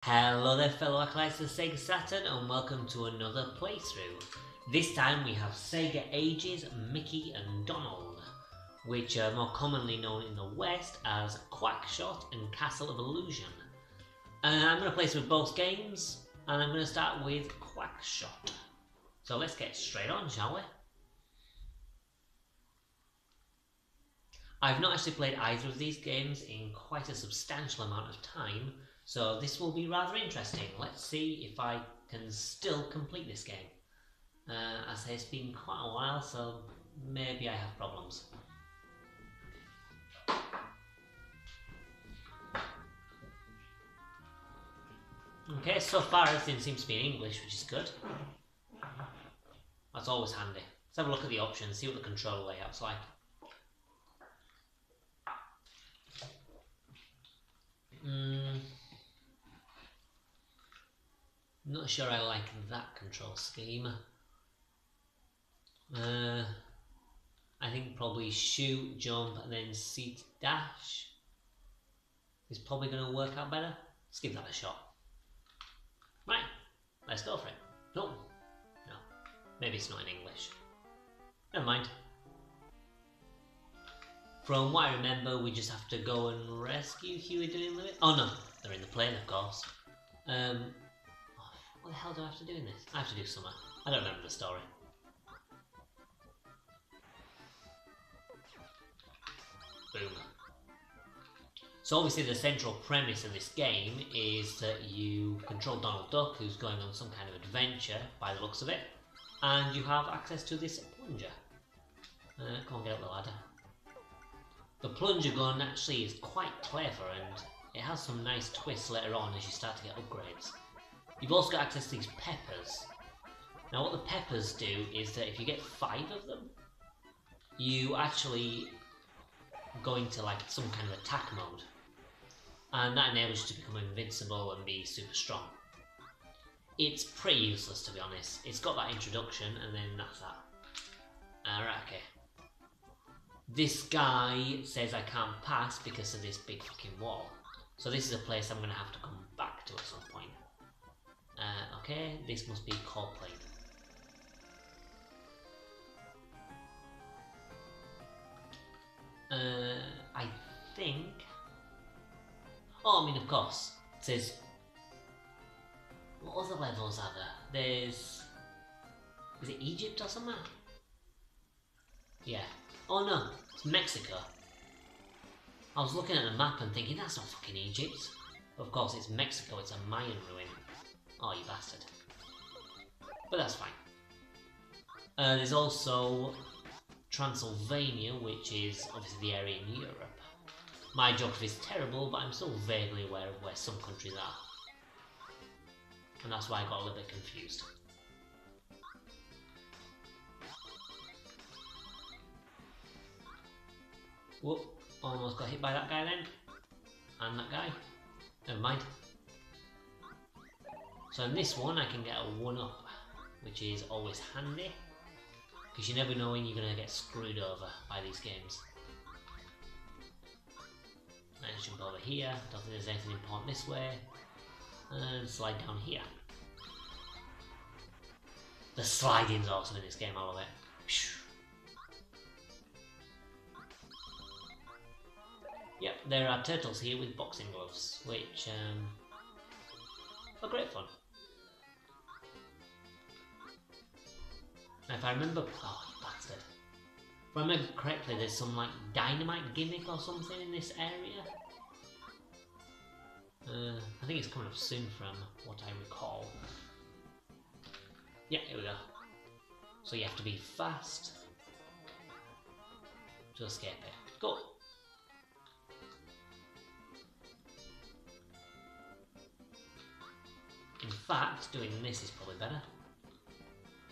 Hello there fellow acolytes of Sega Saturn and welcome to another playthrough. This time we have Sega Ages, Mickey and Donald, which are more commonly known in the West as Quackshot and Castle of Illusion. I'm going to play through both games and I'm going to start with Quackshot. So let's get straight on, shall we? I've not actually played either of these games in quite a substantial amount of time, so this will be rather interesting. Let's see if I can still complete this game. I say it's been quite a while, so maybe I have problems. Okay, so far everything seems to be in English, which is good. That's always handy. Let's have a look at the options, see what the control layout's like. Not sure I like that control scheme. I think probably shoot, jump, and then seat dash is probably going to work out better. Let's give that a shot. Right, let's go for it. No, maybe it's not in English. Never mind. From what I remember, we just have to go and rescue Huey doing with it. Oh no, they're in the plane, of course. What the hell do I have to do in this? I have to do something. I don't remember the story. Boom. So obviously the central premise of this game is that you control Donald Duck, who's going on some kind of adventure by the looks of it, and you have access to this plunger. Come on, get up the ladder. The plunger gun actually is quite clever and it has some nice twists later on as you start to get upgrades. You've also got access to these peppers. Now what the peppers do is that if you get 5 of them, you actually go into like some kind of attack mode. And that enables you to become invincible and be super strong. It's pretty useless, to be honest. It's got that introduction and then that's that. Alright, okay. This guy says I can't pass because of this big fucking wall. So this is a place I'm going to have to come back to at some point. Okay, this must be Coldplay. I think... Oh, I mean, of course. It says... What other levels are there? There's... Is it Egypt or something? Yeah. Oh no, it's Mexico. I was looking at the map and thinking, that's not fucking Egypt. Of course, it's Mexico, it's a Mayan ruin. Oh, you bastard. But that's fine. There's also Transylvania, which is obviously the area in Europe. My geography is terrible, but I'm still vaguely aware of where some countries are. And that's why I got a little bit confused. Whoop, almost got hit by that guy then. And that guy. Never mind. So in this one I can get a 1-up, which is always handy. Because you never know when you're going to get screwed over by these games. Let's jump over here, don't think there's anything important this way. And slide down here. The sliding's awesome in this game, I love it. Yep, there are turtles here with boxing gloves, which are great fun. Now if I remember... Oh, you bastard. If I remember correctly, there's some like dynamite gimmick or something in this area. I think it's coming up soon from what I recall. Yeah, here we go. So you have to be fast to escape it. Go! In fact, doing this is probably better.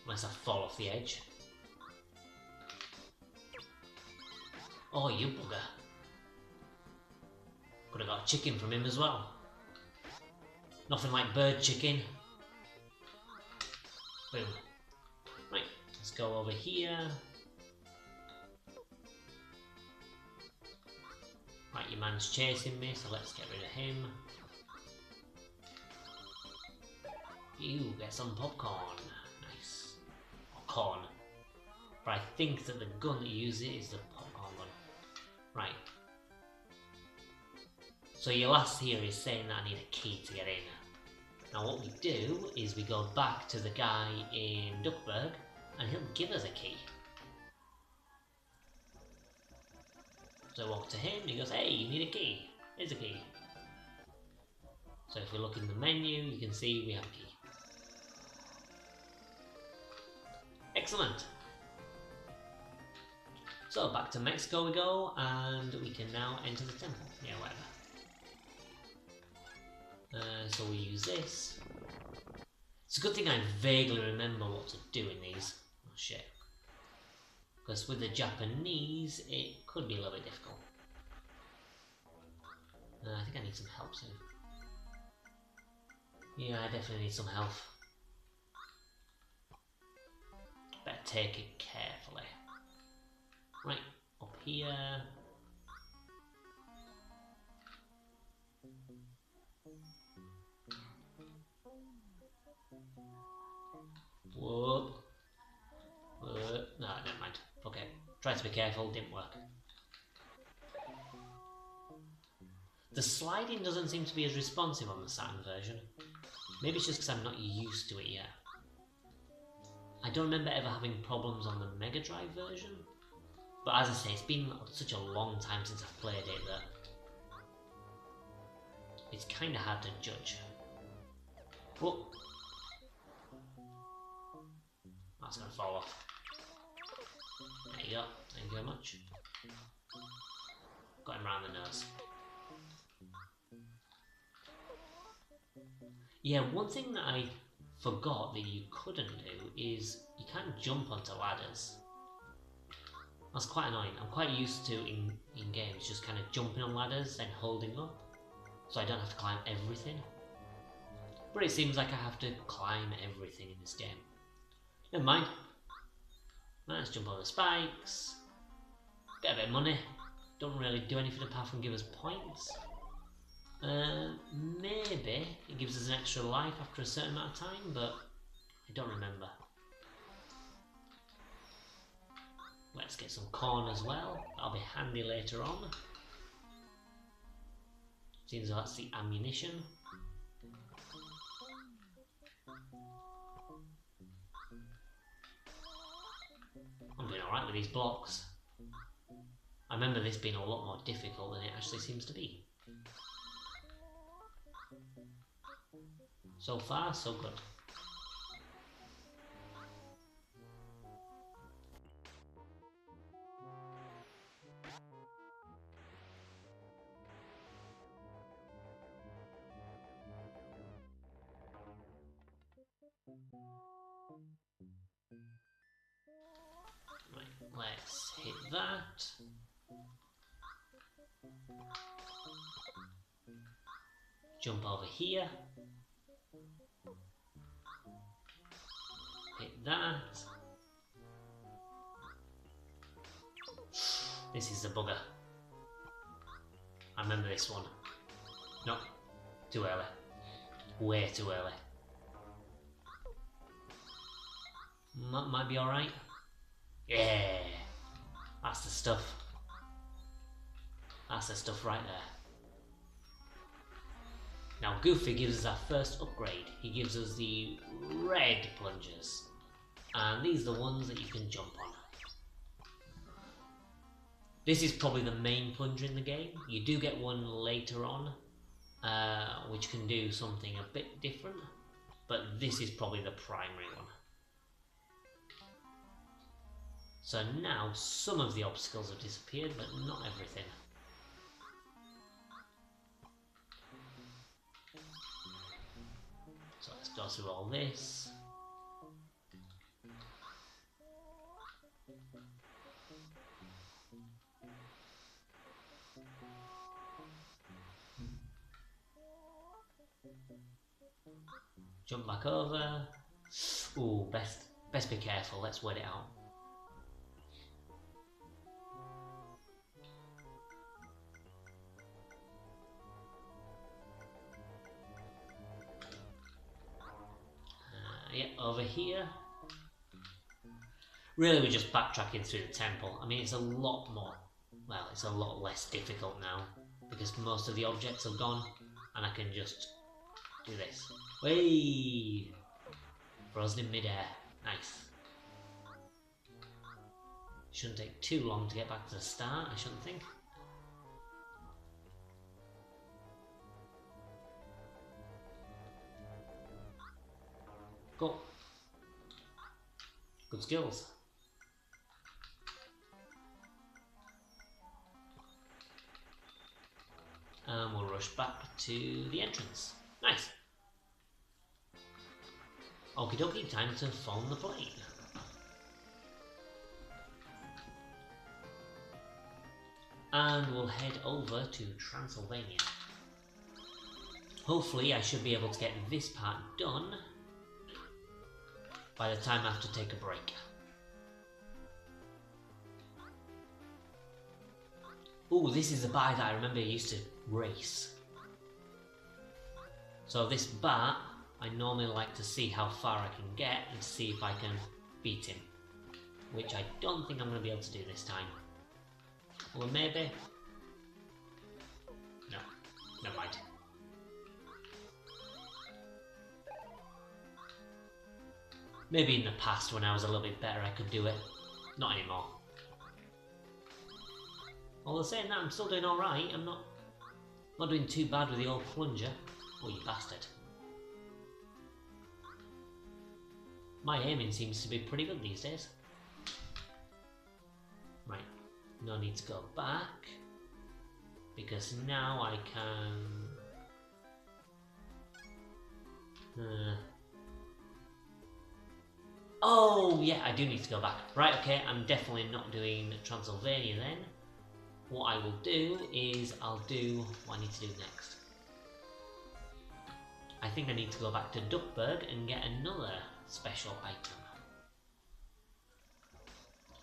Unless I fall off the edge. Oh, you bugger. Could have got a chicken from him as well. Nothing like bird chicken. Boom. Right, let's go over here. Right, your man's chasing me, so let's get rid of him. You get some popcorn. Nice. Or corn. But I think that the gun that you use it is the popcorn gun. Right. So your last here is saying that I need a key to get in. Now what we do is we go back to the guy in Duckburg and he'll give us a key. So I walk to him and he goes, hey, you need a key. Here's a key. So if we look in the menu, you can see we have a key. Excellent. So back to Mexico we go, and we can now enter the temple. Yeah, whatever. So we use this. It's a good thing I vaguely remember what to do in these. Oh shit. Because with the Japanese, it could be a little bit difficult. I think I need some help soon. Yeah, I definitely need some help. Better take it carefully. Right, up here. Whoa. No, never mind. Okay, tried to be careful, didn't work. The sliding doesn't seem to be as responsive on the Saturn version. Maybe it's just because I'm not used to it yet. I don't remember ever having problems on the Mega Drive version. But as I say, it's been such a long time since I've played it that it's kind of hard to judge. Whoa. That's going to fall off. There you go. Thank you very much. Got him around the nose. Yeah, one thing that I forgot that you couldn't do is you can't jump onto ladders. That's quite annoying. I'm quite used to in games just kind of jumping on ladders and holding up, so I don't have to climb everything. But it seems like I have to climb everything in this game. Never mind. Let's jump over the spikes. Get a bit of money. Don't really do anything apart from give us points. Maybe it gives us an extra life after a certain amount of time, but I don't remember. Let's get some corn as well. That'll be handy later on. Seems like that's the ammunition. I'm doing alright with these blocks. I remember this being a lot more difficult than it actually seems to be. So far, so good. Right, let's hit that. Jump over here. Hit that. This is the bugger. I remember this one. No, too early. Way too early. Might be alright. Yeah, that's the stuff. That's the stuff right there. Now Goofy gives us our first upgrade. He gives us the red plungers. And these are the ones that you can jump on. This is probably the main plunger in the game. You do get one later on, which can do something a bit different. But this is probably the primary one. So now some of the obstacles have disappeared, but not everything. So let's go through all this. Jump back over. Ooh, best be careful, let's wait it out. Yeah, over here. Really, we're just backtracking through the temple. I mean, it's a lot more... Well, it's a lot less difficult now, because most of the objects are gone, and I can just do this. Whee! Frozen in midair. Nice. Shouldn't take too long to get back to the start, I shouldn't think. Cool. Good skills. And we'll rush back to the entrance. Nice. Okie dokie, time to phone the plane. And we'll head over to Transylvania. Hopefully I should be able to get this part done by the time I have to take a break. Ooh, this is the bar that I remember I used to race. So this bar, I normally like to see how far I can get and see if I can beat him. Which I don't think I'm going to be able to do this time. Or maybe... No, never mind. Maybe in the past when I was a little bit better I could do it. Not anymore. Although saying that, I'm still doing alright. I'm not doing too bad with the old plunger. Oh, you bastard. My aiming seems to be pretty good these days. Right, no need to go back. Because now I can... Oh, yeah, I do need to go back. Right, okay, I'm definitely not doing Transylvania then. What I will do is I'll do what I need to do next. I think I need to go back to Duckburg and get another special item.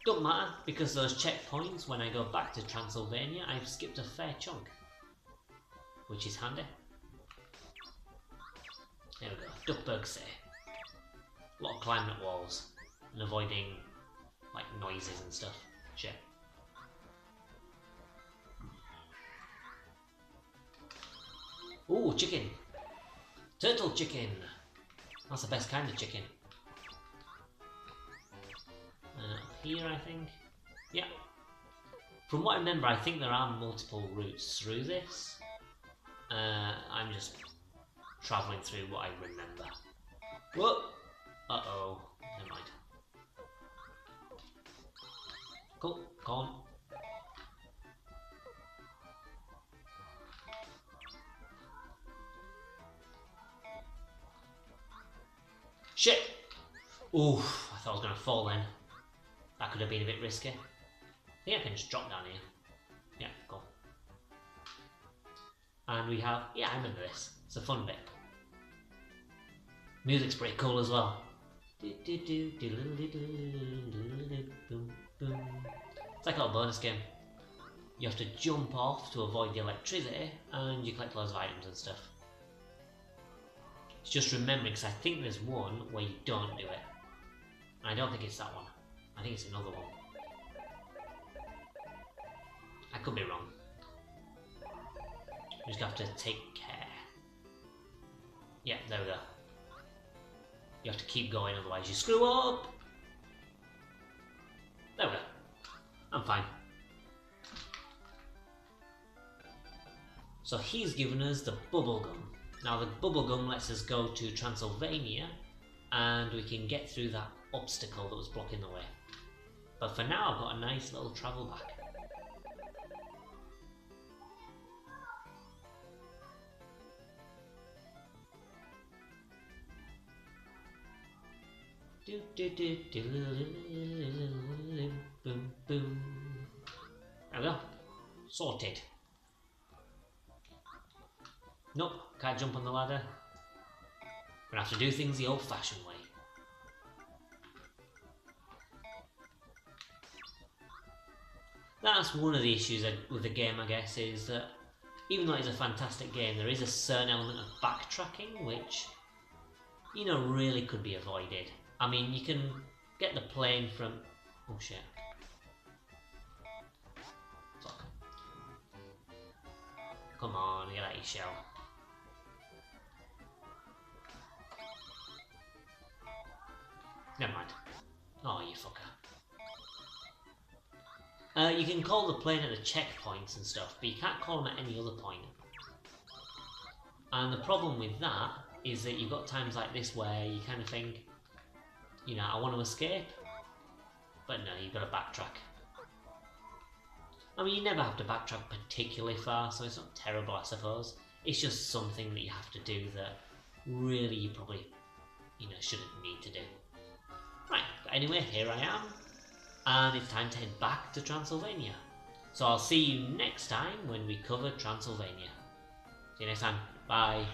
Don't matter, because those checkpoints, when I go back to Transylvania, I've skipped a fair chunk. Which is handy. There we go, Duckburg City. A lot of climbing up walls and avoiding like noises and stuff. Shit. Ooh, chicken! Turtle chicken! That's the best kind of chicken. Here, I think. Yeah. From what I remember, I think there are multiple routes through this. I'm just travelling through what I remember. Whoa! Uh-oh. Never mind. Cool. Go on. Shit! Oof, I thought I was going to fall then. That could have been a bit risky. I think I can just drop down here. Yeah, cool. And we have... Yeah, I remember this. It's a fun bit. Music's pretty cool as well. It's like a little bonus game. You have to jump off to avoid the electricity, and you collect loads of items and stuff. It's just remembering, because I think there's one where you don't do it. And I don't think it's that one. I think it's another one. I could be wrong. You just have to take care. Yeah, there we go. You have to keep going, otherwise you screw up! There we go. I'm fine. So he's given us the bubblegum. Now the bubblegum lets us go to Transylvania, and we can get through that obstacle that was blocking the way. But for now I've got a nice little travel back. Boom, boom. There we go. Sorted. Nope, can't jump on the ladder. Gonna have to do things the old-fashioned way. That's one of the issues with the game, I guess, is that even though it's a fantastic game, there is a certain element of backtracking which you know, really could be avoided. I mean, you can get the plane from... Oh shit. Fuck. Come on, get out your shell. Never mind. Oh, you fucker. You can call the plane at the checkpoints and stuff, but you can't call them at any other point. And the problem with that is that you've got times like this where you kind of think, you know, I want to escape, but no, you've got to backtrack. I mean, you never have to backtrack particularly far, so it's not terrible, I suppose. It's just something that you have to do that really you probably, you know, shouldn't need to do. Right, but anyway, here I am, and it's time to head back to Transylvania. So I'll see you next time when we cover Transylvania. See you next time. Bye.